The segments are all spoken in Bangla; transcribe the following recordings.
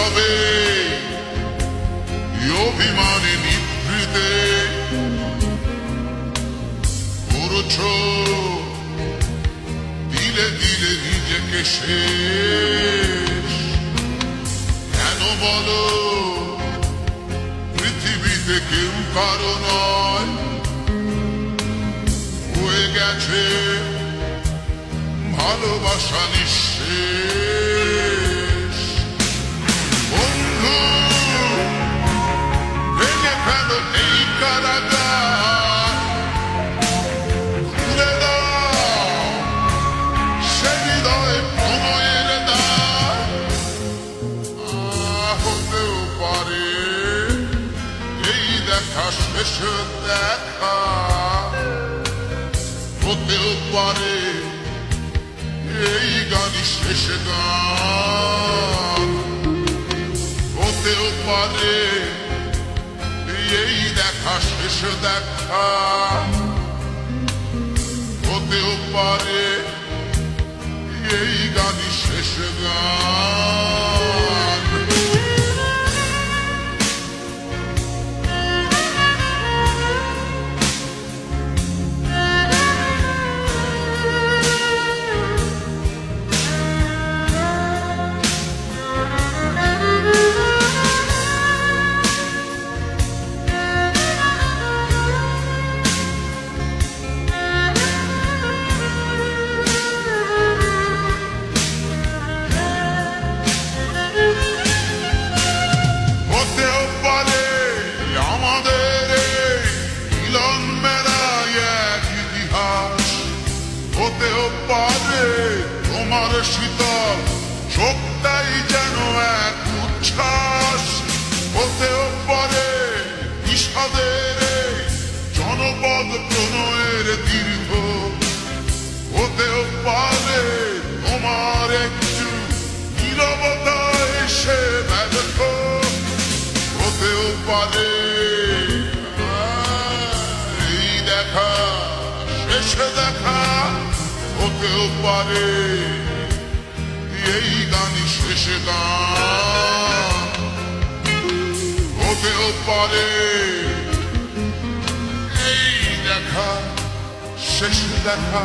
নীরবে অভিমানে নিভৃতে করছ দিলে দিলে নিজেকে শেষ। কেন বলো পৃথিবীতে কেউ কারো নয়, হয়ে গেছে ভালোবাসা নিঃশেষ। বন্ধু ভেঙে ফেলো এই কারাগার, খুলে দাও সে হৃদয়ে প্রণয়ের দ্বার। হতেও পারে এই দেখা শেষ দেখা, হতেও পারে এই গানই শেষ গান, হতেও পারে এই দেখা শেষ দেখা, হতেও পারে এই গানই শেষ গান। হতেও পারে তোমার শীতল চোখটাই যেন এক উচ্ছ্বাস, হতেও পারে বিষাদের জনপদ প্রণয়ের দীর্ঘ, হতেও পারে তোমার একটু নীরবতা এসে ব্যর্থ, হতেও পারে এই দেখা শেষ দেখা, হতেও পারে এই গানই শেষ গান, হতেও পারে এই দেখা শেষ দেখা,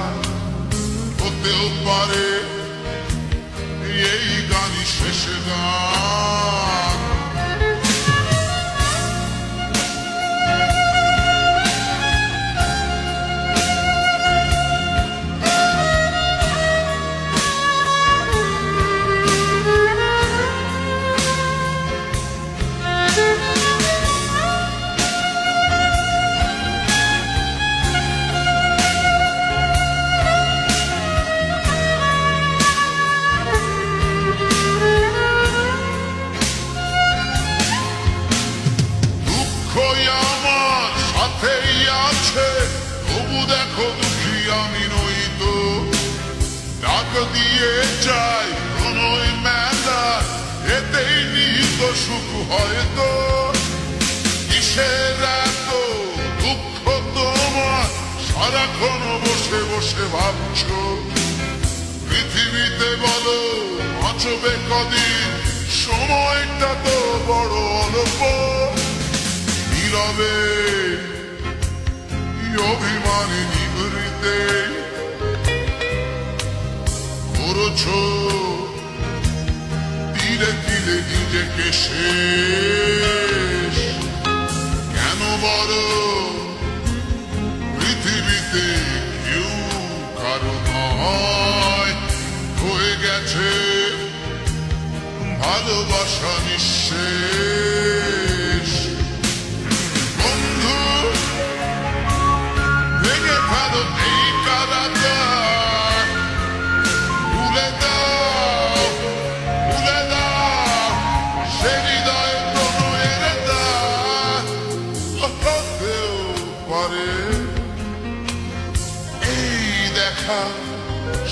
হতেও পারে এই গানই শেষ গান। আমার সাথেই আছে তবু দেখো দুঃখী আমি নই তো, ডাক দিয়ে চাই প্রণয় মেলা এতেই নিহিত সুখ হয়তো। কিসের এত দুঃখ তোমার সারাক্ষণ বসে বসে ভাবছো, পৃথিবীতে বলো বাঁচবে কদিন, সময়টা তো বড় অল্প। নীরবে অভিমানে নিভৃতে করছ দিলে দিলে নিজেকে শেষ। কেন বড় পৃথিবীতে কেউ কারো নয়, হয়ে গেছে ভালোবাসা নিঃশেষ। বন্ধু ভেঙে ফেলো এই কারাগার, খুলে দাও সে হৃদয়ে প্রণয়ের দ্বার। হতেও পারে এই দেখা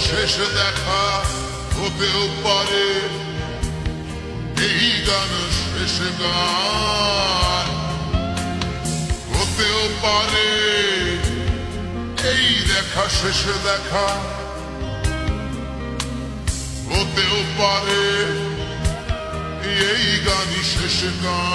শেষ দেখা, হতেও পারে এই গান শেষ গান, হতেও পারে এই দেখা শেষ দেখা, হতেও পারে এই গানই শেষ গান।